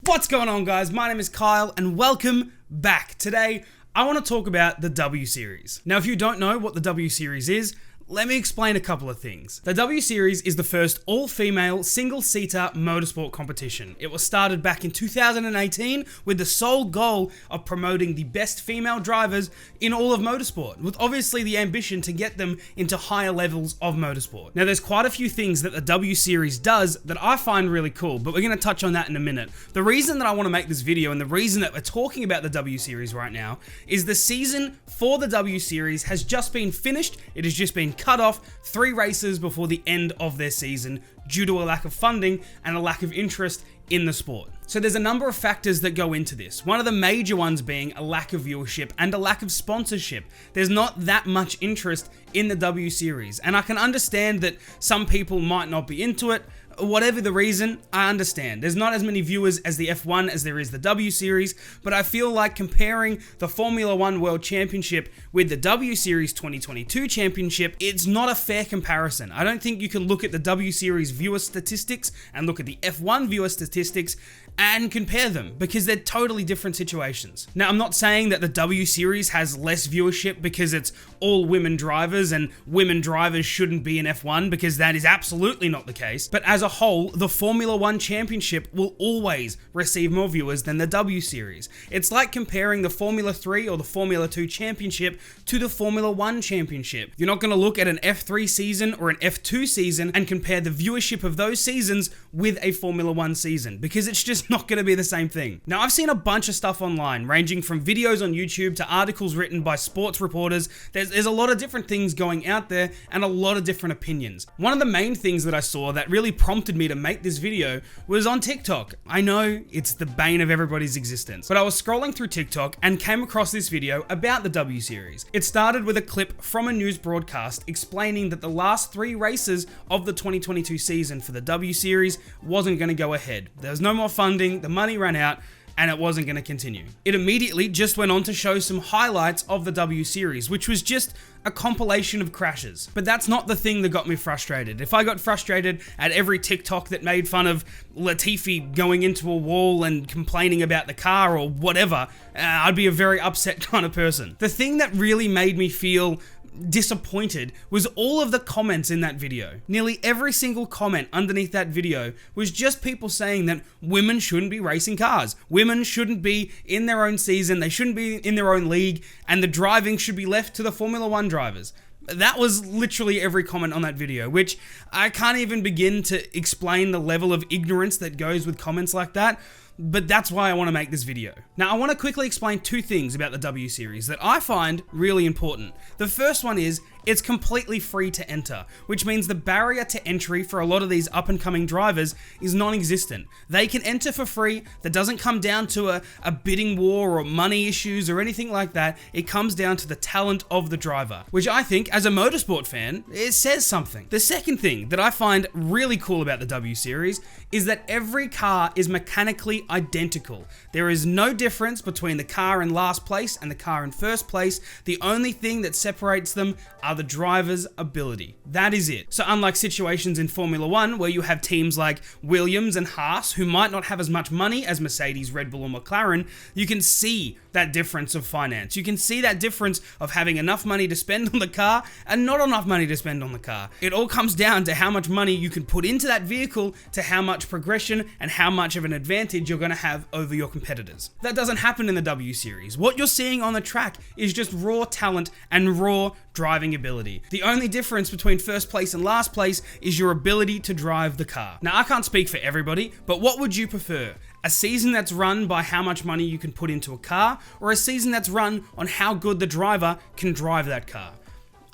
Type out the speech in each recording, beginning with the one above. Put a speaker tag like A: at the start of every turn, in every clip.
A: What's going on, guys? My name is Kyle and welcome back. Today, I want to talk about the W Series. Now, if you don't know what the W Series is, let me explain a couple of things. The W Series is the first all-female single-seater motorsport competition. It was started back in 2018 with the sole goal of promoting the best female drivers in all of motorsport, with obviously the ambition to get them into higher levels of motorsport. Now, there's quite a few things that the W Series does that I find really cool, but we're going to touch on that in a minute. The reason that I want to make this video and the reason that we're talking about the W Series right now is the season for the W Series has just been finished. It has just been cut off 3 races before the end of their season due to a lack of funding and a lack of interest in the sport. So there's a number of factors that go into this. One of the major ones being a lack of viewership and a lack of sponsorship. There's not that much interest in the W Series, and I can understand that some people might not be into it. Whatever the reason, I understand. There's not as many viewers as the F1 as there is the W Series, but I feel like comparing the Formula 1 World Championship with the W Series 2022 Championship, it's not a fair comparison. I don't think you can look at the W Series viewer statistics and look at the F1 viewer statistics and compare them, because they're totally different situations. Now, I'm not saying that the W Series has less viewership because it's all women drivers and women drivers shouldn't be in F1, because that is absolutely not the case. But as a whole, the Formula 1 Championship will always receive more viewers than the W Series. It's like comparing the Formula 3 or the Formula 2 Championship to the Formula 1 Championship. You're not going to look at an F3 season or an F2 season and compare the viewership of those seasons with a Formula 1 season, because it's just not going to be the same thing. Now, I've seen a bunch of stuff online, ranging from videos on YouTube to articles written by sports reporters. There's a lot of different things going out there and a lot of different opinions. One of the main things that I saw that really prompted me to make this video was on TikTok. I know it's the bane of everybody's existence, but I was scrolling through TikTok and came across this video about the W Series. It started with a clip from a news broadcast explaining that the last 3 races of the 2022 season for the W Series wasn't going to go ahead. There was no more funding, the money ran out, and it wasn't going to continue. It immediately just went on to show some highlights of the W Series, which was just a compilation of crashes. But that's not the thing that got me frustrated. If I got frustrated at every TikTok that made fun of Latifi going into a wall and complaining about the car or whatever, I'd be a very upset kind of person. The thing that really made me feel disappointed was all of the comments in that video. Nearly every single comment underneath that video was just people saying that women shouldn't be racing cars. Women shouldn't be in their own season, they shouldn't be in their own league, and the driving should be left to the Formula 1 drivers. That was literally every comment on that video, which I can't even begin to explain the level of ignorance that goes with comments like that. But that's why I want to make this video. Now, I want to quickly explain 2 things about the W Series that I find really important. The first one is, it's completely free to enter, which means the barrier to entry for a lot of these up-and-coming drivers is non-existent. They can enter for free. That doesn't come down to a bidding war or money issues or anything like that. It comes down to the talent of the driver, which I think, as a motorsport fan, it says something. The second thing that I find really cool about the W Series is that every car is mechanically identical. There is no difference between the car in last place and the car in first place. The only thing that separates them are the driver's ability. That is it. So unlike situations in Formula 1 where you have teams like Williams and Haas who might not have as much money as Mercedes, Red Bull or McLaren, you can see that difference of finance. You can see that difference of having enough money to spend on the car and not enough money to spend on the car. It all comes down to how much money you can put into that vehicle, to how much progression and how much of an advantage you're going to have over your competitors. That doesn't happen in the W Series. What you're seeing on the track is just raw talent and raw driving ability. The only difference between first place and last place is your ability to drive the car. Now, I can't speak for everybody, but what would you prefer? A season that's run by how much money you can put into a car, or a season that's run on how good the driver can drive that car?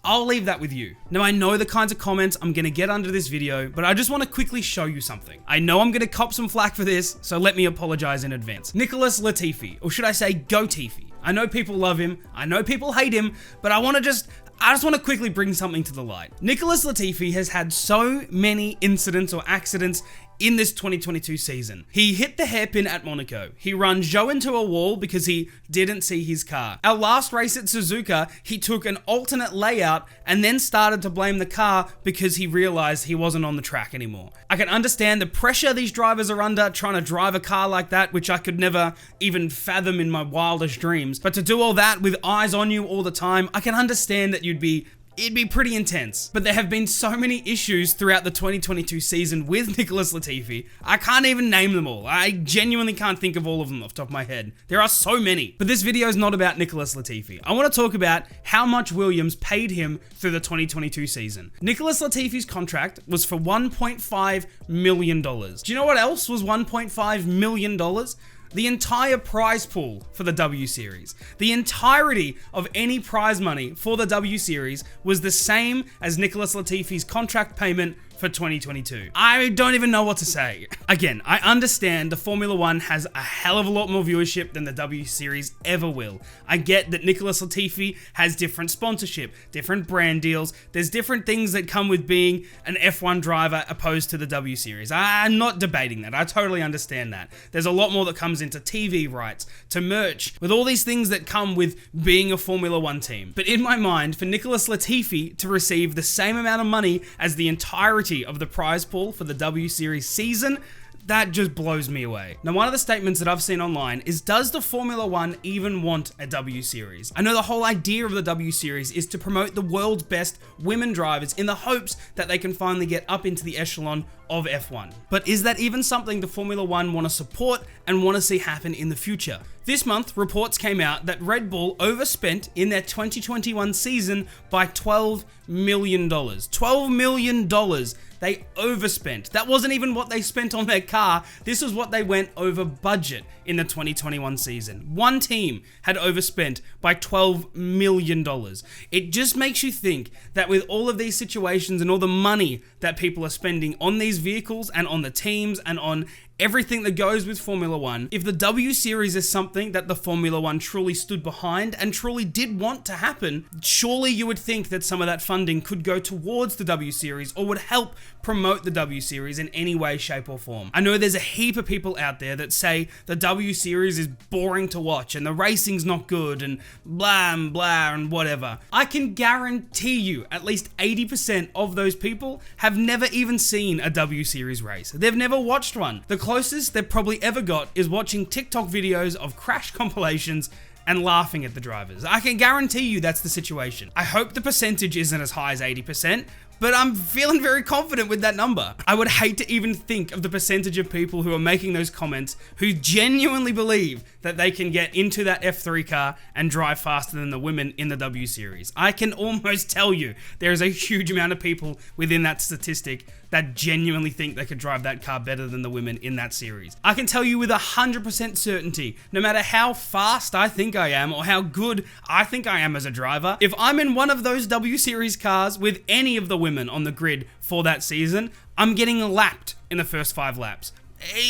A: I'll leave that with you. Now, I know the kinds of comments I'm gonna get under this video, but I just wanna quickly show you something. I know I'm gonna cop some flack for this, so let me apologize in advance. Nicholas Latifi, or should I say Go-Tifi. I know people love him, I know people hate him, but I just want to quickly bring something to the light. Nicholas Latifi has had so many incidents or accidents in this 2022 season. He hit the hairpin at Monaco. He ran Zhou into a wall because he didn't see his car. Our last race at Suzuka, he took an alternate layout and then started to blame the car because he realized he wasn't on the track anymore. I can understand the pressure these drivers are under trying to drive a car like that, which I could never even fathom in my wildest dreams. But to do all that with eyes on you all the time, I can understand that it'd be pretty intense. But there have been so many issues throughout the 2022 season with Nicholas Latifi, I can't even name them all. I genuinely can't think of all of them off the top of my head. There are so many. But this video is not about Nicholas Latifi. I want to talk about how much Williams paid him through the 2022 season. Nicholas Latifi's contract was for $1.5 million. Do you know what else was $1.5 million? The entire prize pool for the W Series. The entirety of any prize money for the W Series was the same as Nicholas Latifi's contract payment for 2022. I don't even know what to say. Again, I understand the Formula One has a hell of a lot more viewership than the W Series ever will. I get that Nicholas Latifi has different sponsorship, different brand deals. There's different things that come with being an F1 driver opposed to the W Series. I'm not debating that. I totally understand that. There's a lot more that comes into TV rights, to merch, with all these things that come with being a Formula One team. But in my mind, for Nicholas Latifi to receive the same amount of money as the entirety of the prize pool for the W Series season, that just blows me away. Now, one of the statements that I've seen online is, does the Formula One even want a W Series? I know the whole idea of the W Series is to promote the world's best women drivers in the hopes that they can finally get up into the echelon of F1. But is that even something the Formula One want to support and want to see happen in the future? This month, reports came out that Red Bull overspent in their 2021 season by $12 million. $12 million they overspent. That wasn't even what they spent on their car. This was what they went over budget in the 2021 season. One team had overspent by $12 million. It just makes you think that with all of these situations and all the money that people are spending on these vehicles and on the teams and on everything that goes with Formula One, if the W Series is something that the Formula One truly stood behind and truly did want to happen, surely you would think that some of that funding could go towards the W Series or would help promote the W Series in any way, shape or form. I know there's a heap of people out there that say the W Series is boring to watch and the racing's not good and blah and blah and whatever. I can guarantee you at least 80% of those people have never even seen a W Series race. They've never watched one. The closest they've probably ever got is watching TikTok videos of crash compilations and laughing at the drivers. I can guarantee you that's the situation. I hope the percentage isn't as high as 80%, but I'm feeling very confident with that number. I would hate to even think of the percentage of people who are making those comments who genuinely believe that they can get into that F3 car and drive faster than the women in the W Series. I can almost tell you there is a huge amount of people within that statistic that genuinely think they could drive that car better than the women in that series. I can tell you with 100% certainty, no matter how fast I think I am or how good I think I am as a driver, if I'm in one of those W Series cars with any of the women on the grid for that season, I'm getting lapped in the first 5 laps.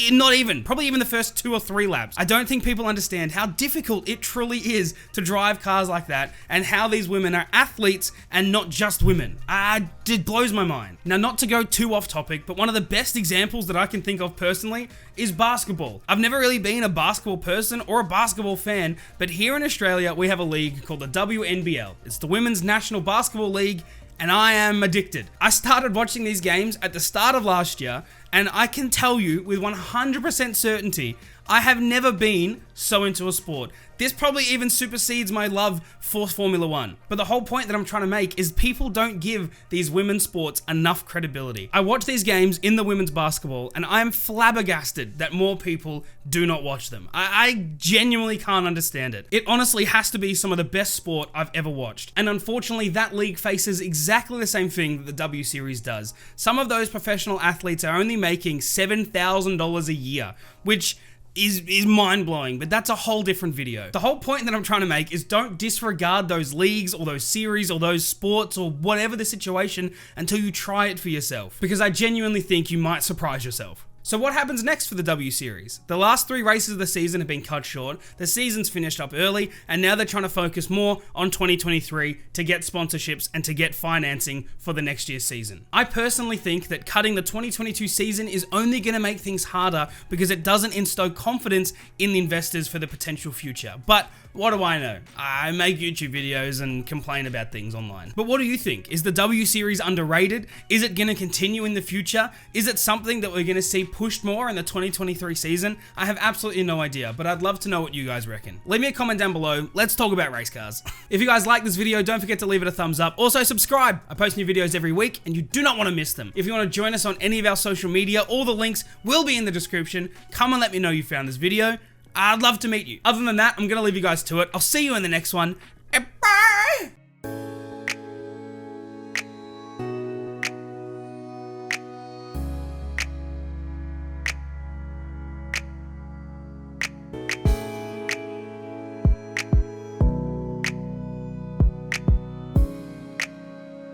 A: Not even, probably even the first 2 or 3 laps. I don't think people understand how difficult it truly is to drive cars like that and how these women are athletes and not just women. It blows my mind. Now, not to go too off topic, but one of the best examples that I can think of personally is basketball. I've never really been a basketball person or a basketball fan, but here in Australia, we have a league called the WNBL. It's the Women's National Basketball League, and I am addicted. I started watching these games at the start of last year, and I can tell you with 100% certainty, I have never been so into a sport. This probably even supersedes my love for Formula One. But the whole point that I'm trying to make is people don't give these women's sports enough credibility. I watch these games in the women's basketball and I am flabbergasted that more people do not watch them. I genuinely can't understand it. It honestly has to be some of the best sport I've ever watched. And unfortunately, that league faces exactly the same thing that the W Series does. Some of those professional athletes are only making $7,000 a year, which is mind-blowing, but that's a whole different video. The whole point that I'm trying to make is don't disregard those leagues or those series or those sports or whatever the situation until you try it for yourself, because I genuinely think you might surprise yourself. So what happens next for the W Series? The last 3 races of the season have been cut short, the season's finished up early, and now they're trying to focus more on 2023 to get sponsorships and to get financing for the next year's season. I personally think that cutting the 2022 season is only going to make things harder because it doesn't instill confidence in the investors for the potential future. But what do I know? I make YouTube videos and complain about things online. But what do you think? Is the W Series underrated? Is it going to continue in the future? Is it something that we're going to see pushed more in the 2023 season? I have absolutely no idea, but I'd love to know what you guys reckon. Leave me a comment down below. Let's talk about race cars. If you guys like this video, don't forget to leave it a thumbs up. Also subscribe. I post new videos every week and you do not want to miss them. If you want to join us on any of our social media, all the links will be in the description. Come and let me know you found this video. I'd love to meet you. Other than that, I'm going to leave you guys to it. I'll see you in the next one.